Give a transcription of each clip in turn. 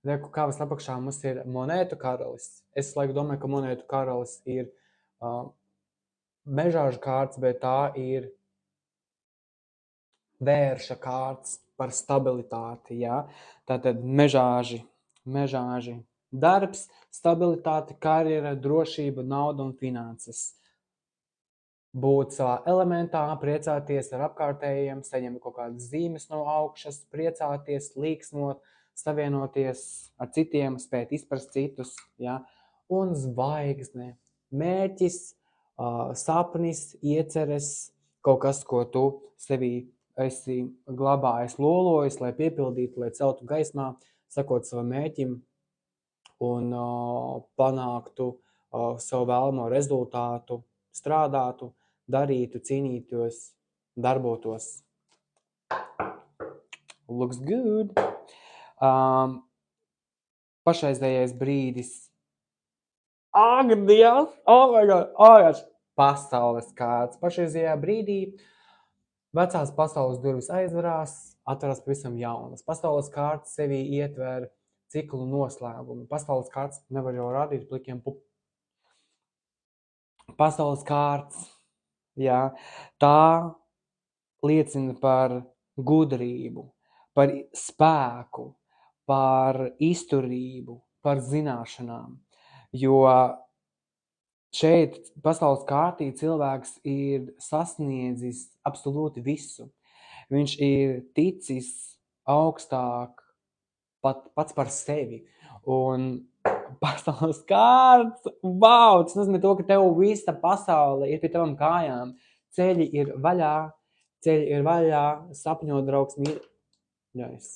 Reku, kā apakšā mums ir monētu karalis. Es laiku domāju, ka monētu karalis ir mežāžu kārts, bet tā ir vērša kārts par stabilitāti, ja? Tātad mežāži, darbs, stabilitāte, karjera, drošība, nauda un finanses. Būt savā elementā, priecāties ar apkārtējiem, saņemt kaut kādas zīmes no augšas, priecāties, līksmot, savienoties ar citiem, spēt izprast citus, ja? Un zvaigzne, mērķis, sapnis, ieceres, kaut kas, ko tu sevī esi glabājis, lolojis, lai piepildītu, lai celtu gaismā, sakot savam mērķim un panāktu savu vēlamo rezultātu, strādātu, darītu, cīnītos, darbotos. Looks good. Pašreizējais brīdis. Ak, Dievs! Oh my God! Pasaules kārts. Pašreizējā brīdī vecās pasaules durvis aizvarās, atverās pavisam jaunas. Pasaules kārts sevī ietver ciklu noslēgumu. Pasaules kārts nevar jau rādīt plikiem pup. Pasaules kārts, jā, tā liecina par gudrību, par spēku, par izturību, par zināšanām, jo šeit pasaules kārtī cilvēks ir sasniedzis absolūti visu. Viņš ir ticis augstāk pats par sevi, un pasaules kārts, wow, tas nozīmē to, ka tev visa pasaule ir pie tavam kājām. Ceļi ir vaļā, sapņot draugs mīļais.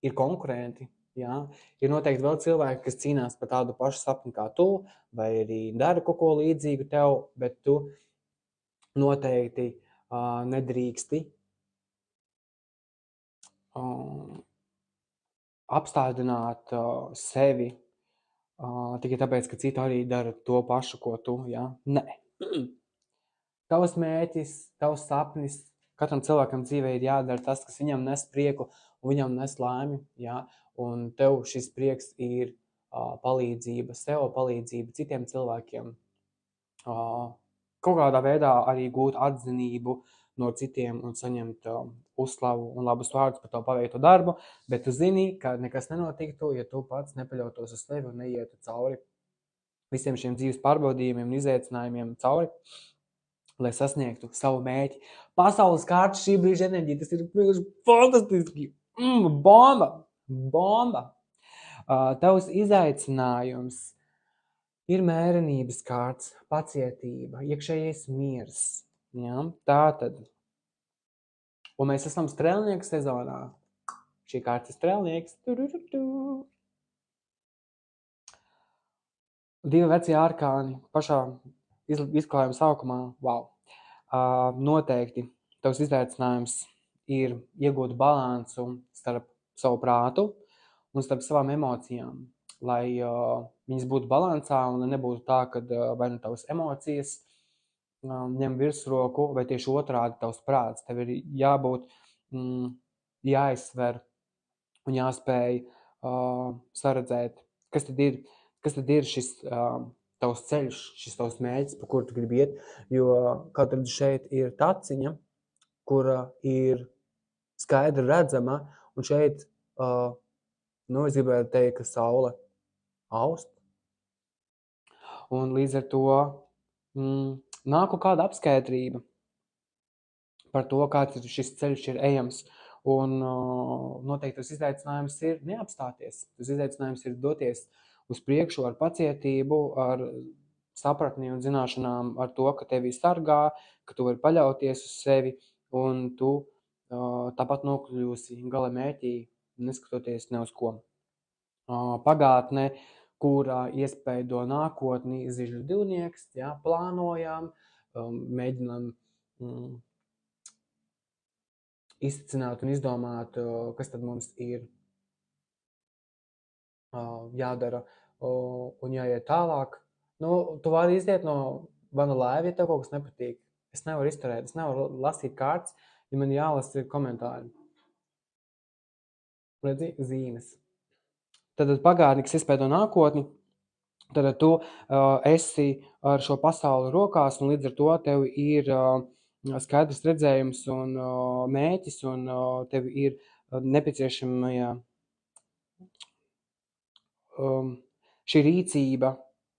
Ir konkurenti, jā. Ir noteikti vēl cilvēki, kas cīnās par tādu pašu sapni kā tu, vai arī dara kaut ko līdzīgu tev, bet tu noteikti nedrīksti apstādināt sevi tikai tāpēc, ka citi arī dara to pašu, ko tu, ja? Nē. Tavs mērķis, tavs sapnis, katram cilvēkam dzīvē ir jādara tas, kas viņam nes prieku un viņam nes laimi, ja? Un tev šis prieks ir palīdzība sev, palīdzība citiem cilvēkiem. Kaut kādā veidā arī gūt atzinību no citiem un saņemt uzslavu un labus vārdus par to paveikto darbu, bet tu zini, ka nekas nenotiktu, ja tu pats nepaļautos uz sevi un neietu cauri visiem šiem dzīves pārbaudījumiem un izaicinājumiem cauri, lai sasniegtu savu mērķi. Pasaules kārta, šī brīža enerģija, tas ir fantastiski. Bomba! Tavs izaicinājums ir mērenības kārts, pacietība, iekšējais miers. Ja? Tātad. Un mēs esam strēlnieku sezonā. Šī kārta ir strēlnieks. Divi veci ārkāni pašā izklājuma sākumā. Wow. Noteikti tavs izaicinājums ir iegūt balansu starp savu prātu un starp savām emocijām, lai viņas būtu balansā un nebūtu tā, ka vai nu tavas emocijas ņem virsroku, vai tieši otrādi tavs prāts. Tev ir jābūt, jāizsver un jāspēj saredzēt, kas tad ir šis tavs ceļš, šis tavs mērķis, pa kuru tu gribi iet, jo kaut tad šeit ir taciņa, kura ir skaidri redzama, un šeit, es gribētu teikt, ka saule aust. Un līdz ar to nāk kaut kāda apskaidrība par to, kāds ir šis ceļš ir ejams. Un noteikti tas izaicinājums ir neapstāties. Tas izaicinājums ir doties uz priekšu ar pacietību, ar sapratni un zināšanām, ar to, ka tevi sargā, ka tu vari paļauties uz sevi un tu tāpat nokļūsi gala mērķī, neskatoties ne uz ko. Pagātne, kurā iespējo nākotni ziļu divnieks, ja, plānojam, mēģinam izcināt un izdomāt, kas tad mums ir jādara un jāiet tālāk. Tu vari iziet no mana laiva, ja tev kaut kas nepatīk. Es nevaru izturēt, es nevaru lasīt kārtas, ja man jālasa komentāri. Redzi, zīmes. Tad pagātni, kas iespēdo nākotni, tad tu esi ar šo pasauli rokās, un līdz ar to tev ir skaidrs redzējums un mēķis, un tev ir nepieciešamie šī rīcība,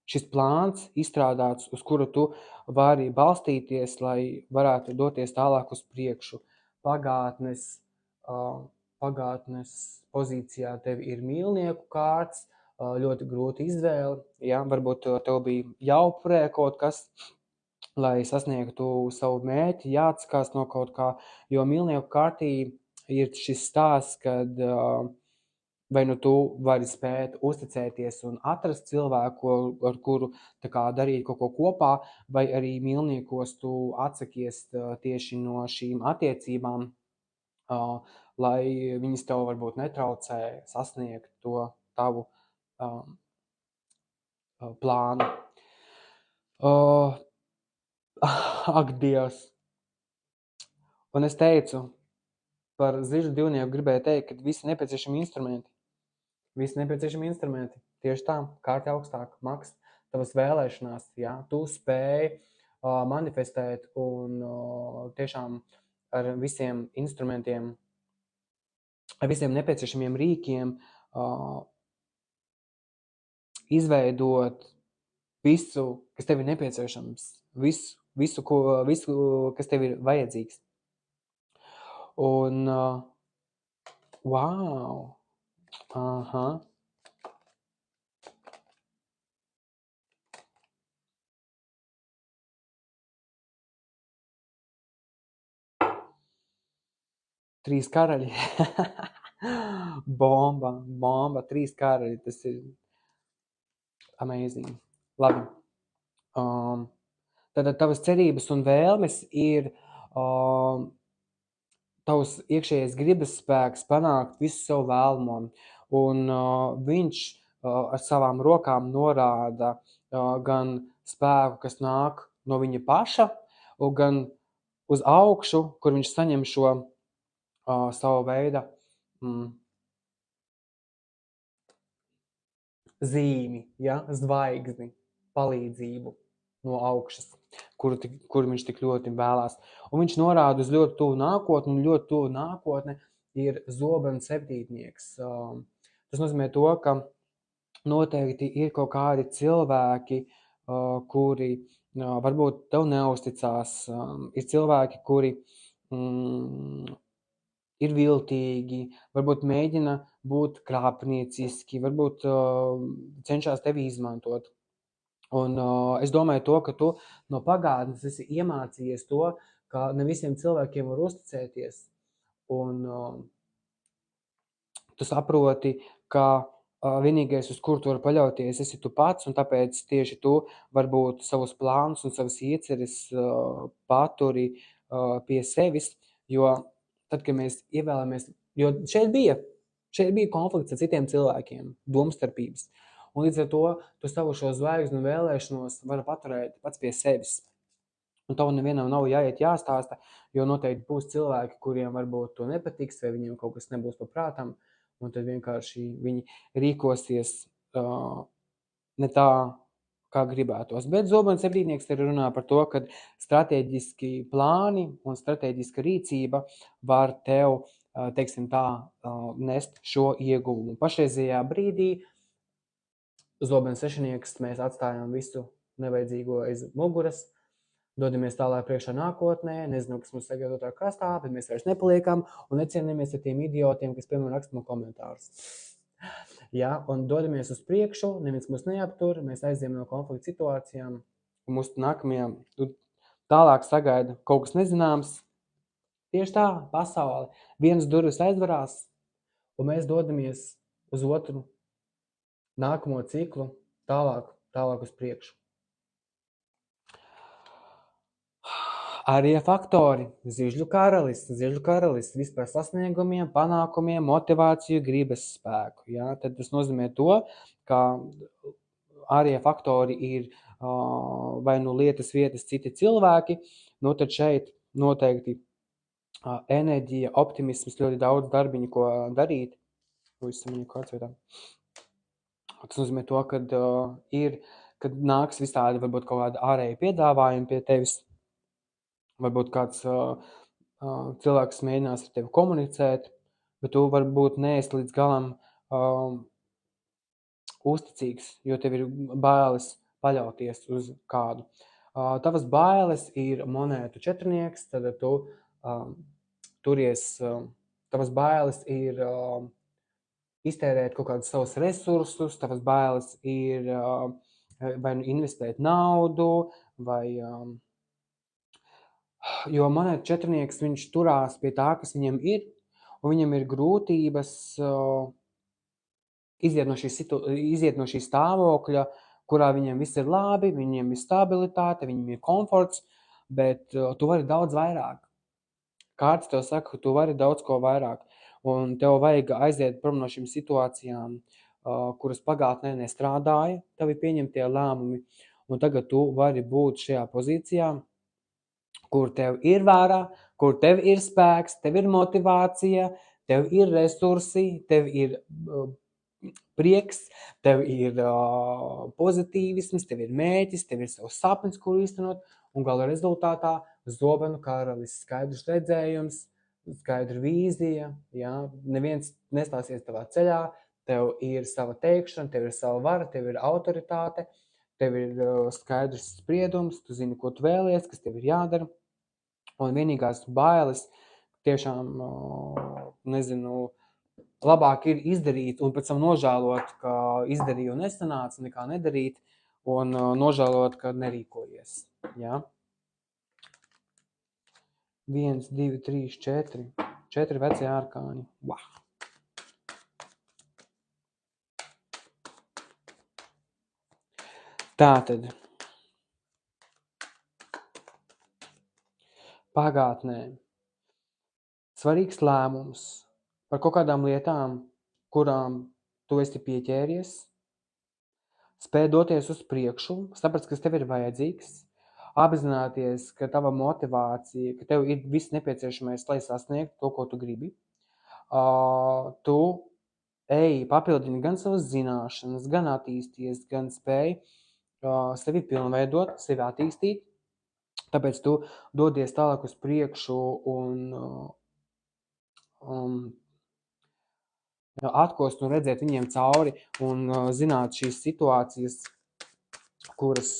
šis plāns izstrādāts, uz kuru tu vari balstīties, lai varētu doties tālāk uz priekšu. Pagātnes pozīcijā tev ir mīlnieku kārts, ļoti grūta izvēle. Ja? Varbūt tev bija jāupurē kaut kas, lai sasniegtu savu mērķi, jāatsakās no kaut kā, jo mīlnieku kārtī ir šis stāsts, kad vai nu tu vari spēt uzticēties un atrast cilvēku, ar kuru tā kā darīt kaut ko kopā, vai arī mīlniekos tu atsakies tieši no šīm attiecībām, lai viņas tev varbūt netraucē sasniegt to tavu plānu. Ak, Dievs! Un es teicu, par zižu divnieku gribēju teikt, ka visi nepieciešami instrumenti. Visi nepieciešami instrumenti. Tieši tā, kārti augstāk, maks, tavas vēlēšanās, ja? Tu spēj manifestēt un tiešām ar visiem instrumentiem, ar visiem nepieciešamiem rīkiem izveidot visu, kas tev ir nepieciešams, visu, kas tev ir vajadzīgs. Un wow! Aha! Trīs karaļi. Bomba, trīs karaļi. Tas ir amazing. Labi. Tad tavas cerības un vēlmes ir tavs iekšējais gribas spēks panākt visu savu vēlamo. Un viņš ar savām rokām norāda gan spēku, kas nāk no viņa paša, gan uz augšu, kur viņš saņem šo savu veidu zīmi, ja? Zvaigzni, palīdzību no augšas, kuru viņš tik ļoti vēlās. Un viņš norāda uz ļoti tuvu nākotni, un ļoti tuvu nākotne ir zobens septītnieks. Tas nozīmē to, ka noteikti ir kaut kādi cilvēki, kuri varbūt tev neusticās, ir cilvēki, kuri ir viltīgi, varbūt mēģina būt krāpnieciski, varbūt cenšas tevi izmantot. Un es domāju to, ka tu no pagātnes esi iemācījies to, ka ne visiem cilvēkiem var uzticēties. Un tu saproti, ka vienīgais, uz kur tu vari paļauties, esi tu pats, un tāpēc tieši tu varbūt savus plānus un savas ieceres paturi pie sevis, jo tad, kad mēs ievēlamies, jo šeit bija konflikts ar citiem cilvēkiem, domstarpības, un līdz ar to tu savu šo zvaigznu vēlēšanos vari paturēt pats pie sevis. Un tev nevienam nav jāiet jāstāsta, jo noteikti būs cilvēki, kuriem varbūt to nepatiks, vai viņiem kaut kas nebūs pa prātam, un tad vienkārši viņi rīkosies ne tā, kā gribētos. Bet zobens septītnieks arī runā par to, ka strateģiski plāni un strateģiska rīcība var tev, teiksim tā, nest šo ieguvumu. Pašreizajā brīdī zobens sešnieks mēs atstājam visu nevajadzīgo aiz muguras, dodamies tālāk priekšā nākotnē, nezinu, kas mums tagad otrā krastā, bet mēs vairs nepaliekam un necienījamies ar tiem idiotiem, kas, piemēram, raksta man komentārus. Ja, un dodamies uz priekšu, neviens mūs neaptur, mēs aizējam no konflikta situācijām, un mūsu nākamajā tālāk sagaida kaut kas nezināms. Tieši tā, pasaule. Vienas durvis aizvarās, un mēs dodamies uz otru nākamo ciklu tālāk uz priekšu. Arī faktori, zižļu karalis, vispār sasniegumiem, panākumiem, motivāciju, gribas spēku. Ja? Tad tas nozīmē to, ka arī faktori ir vai nu lietas, vietas, citi cilvēki, nu tad šeit noteikti enerģija, optimisms, ļoti daudz darbiņu, ko darīt. Viss viņa kārts vietā. Tas nozīmē to, kad kad nāks visādi varbūt kaut kādi ārēji piedāvājumi pie tevis, varbūt kāds cilvēks mēģinās ar tevi komunicēt, bet tu varbūt neesi līdz galam uzticīgs, jo tev ir bailes paļauties uz kādu. Tavas bailes ir monētu četrnieks, tad tu turies, tavas bailes ir iztērēt kaut kādus savus resursus, tavas bailes ir vai nu investēt naudu, vai jo monētu četrnieks, viņš turās pie tā, kas viņam ir, un viņam ir grūtības iziet no šī stāvokļa, kurā viņiem viss ir labi, viņiem ir stabilitāte, viņiem ir komforts, bet tu vari daudz vairāk. Kārts tev saka, ka tu vari daudz ko vairāk, un tev vajag aiziet prom no šīm situācijām, kuras pagātnē nestrādāja, tavi pieņemtie lēmumi, un tagad tu vari būt šajā pozīcijā, kur tev ir vērā, kur tev ir spēks, tev ir motivācija, tev ir resursi, tev ir prieks, tev ir pozitīvisms, tev ir mērķis, tev ir savs sapnis, kuru īstenot, un gala rezultātā zobenu karalis, skaidrs redzējums, skaidra vīzija, ja? Neviens nestāsies tavā ceļā, tev ir sava teikšana, tev ir sava vara, tev ir autoritāte, tev ir skaidrs spriedums, tu zini, ko tu vēlies, kas tev ir jādara, un vienīgās bailes tiešām, nezinu, labāk ir izdarīt un pēc tam nožēlot, ka izdarīju un nesanāca, nekā nedarīt, un nožēlot, ka nerīkojies. Ja? 1, 2, 3, 4. 4 vecie ārkāņi. Wow. Tātad. Pagātnē. Svarīgs lēmums par kaut kādām lietām, kurām tu esi pieķēries, spēj doties uz priekšu, saprast, kas tev ir vajadzīgs, apzināties, ka tava motivācija, ka tev ir viss nepieciešamais, lai sasniegtu to, ko tu gribi. Tu papildini gan savas zināšanas, gan attīsties, gan spēj sevi pilnveidot, sevi attīstīt. Tāpēc tu dodies tālāk uz priekšu un atkost un redzēt viņiem cauri un zināt šīs situācijas, kuras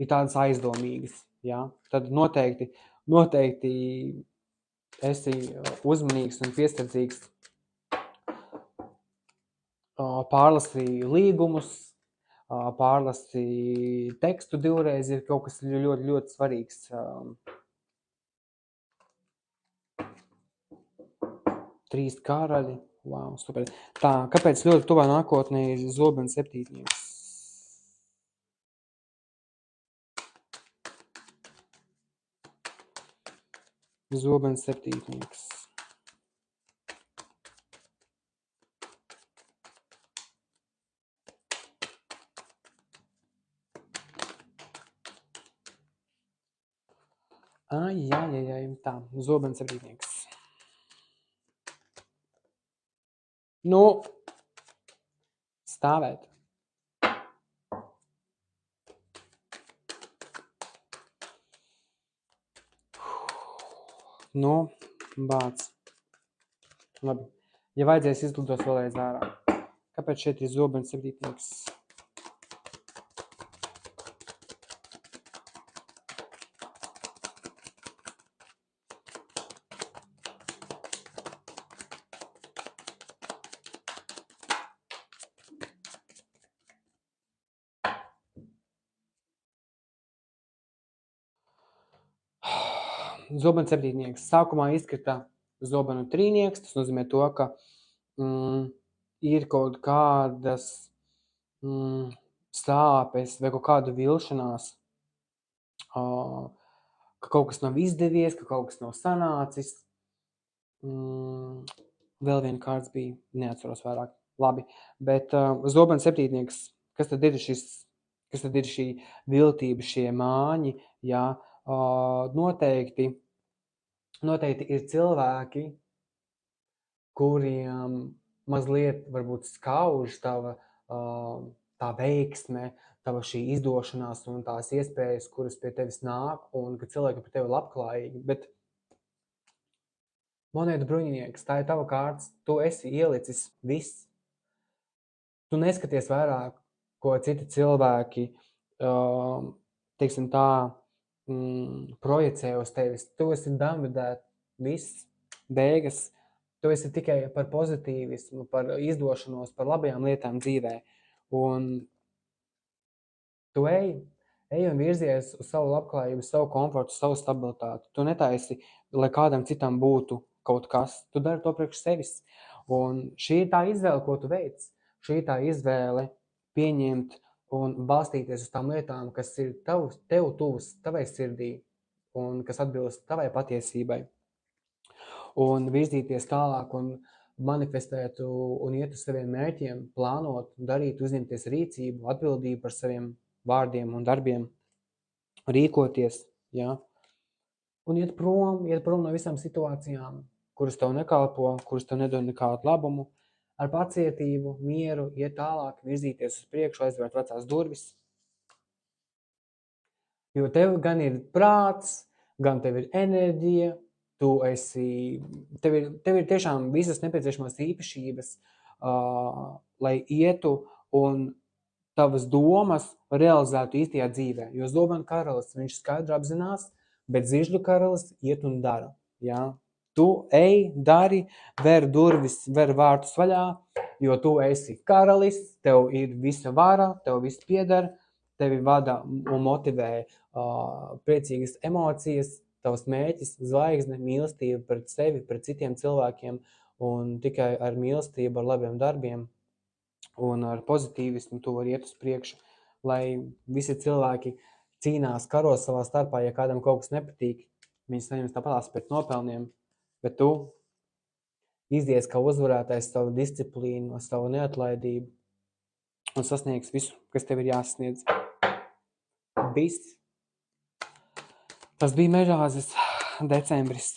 ir tādas aizdomīgas. Ja? Tad noteikti esi uzmanīgs un piesardzīgs. Pārlasi līgumus, pārlasi tekstu divreiz, ir kaut kas ļoti, ļoti svarīgs. 3 karaļi. Wow, super. Tā, kāpēc ļoti tuvā nākotnē ir zobens septītnieks? Zobens septītnieks. Tā, zobens septītnieks. Nu, stāvēt. Nu, bāc. Labi. Ja vajadzēs, izlidos vēlreiz ārā. Kāpēc šeit ir zobens septītnieks? Zobens septītnieks. Sākumā izkrita zobenu trīnieks, tas nozīmē to, ka ir kaut kādas sāpes vai kaut kāda vilšanās, ka kaut kas nav izdevies, ka kaut kas nav sanācis. Vēl viena kārts bija, neatceros vairāk. Labi, bet zobens septītnieks, kas tad ir šī viltība, šie māņi, jā, noteikti ir cilvēki, kuriem mazliet varbūt skauž tava tā veiksme, tava šī izdošanās un tās iespējas, kuras pie tevis nāk, un ka cilvēki par tevi labklājīgi, bet monētu bruņinieks, tā ir tava kārts, tu esi ielicis viss. Tu neskaties vairāk, ko citi cilvēki, teiksim tā, projicē uz tevis. Tu esi damvidēt, viss, beigas. Tu esi tikai par pozitīvismu, par izdošanos, par labajām lietām dzīvē. Un tu ej un virzies uz savu labklājību, savu komfortu, savu stabilitāti. Tu netaisi, lai kādam citam būtu kaut kas. Tu dari to priekš sevis. Un šī ir tā izvēle, ko tu veic. Šī ir tā izvēle pieņemt un balstīties uz tām lietām, kas ir tev tuvas, tavai sirdī un kas atbilst tavai patiesībai. Un virzīties tālāk un manifestēt un iet uz saviem mērķiem, plānot, darīt, uzņemties rīcību, atbildību par saviem vārdiem un darbiem, rīkoties, ja? Un iet prom no visām situācijām, kuras tev nekalpo, kuras tev nedod nekādu labumu, ar pacietību, mieru, iet tālāk, virzīties uz priekšu, aizvērt vecās durvis. Jo tev gan ir prāts, gan tev ir enerģija, tev ir tiešām visas nepieciešamās īpašības, lai ietu un tavas domas realizētu īstajā dzīvē. Jo Zobenu karalis, viņš skaidri apzinās, bet Zižļu karalis iet un dara. Ja? Tu ej, dari, ver durvis, ver vārtus vaļā, jo tu esi karalis, tev ir visa vara, tev viss pieder, tevi vada un motivē priecīgas emocijas, tavs mēķis, zvaigzne, mīlestība pret sevi, pret citiem cilvēkiem, un tikai ar mīlestību, ar labiem darbiem un ar pozitīvismu tu vari iet uz priekšu, lai visi cilvēki cīnās, karos savā starpā, ja kādam kaut kas nepatīk, viņi saņems tāpatās pēc nopelniem, bet tu izdies kā uzvarētājs savu disciplīnu, savu neatlaidību un sasniegs visu, kas tev ir jāsasniedz. Viss. Tas bija Mežāzes decembris.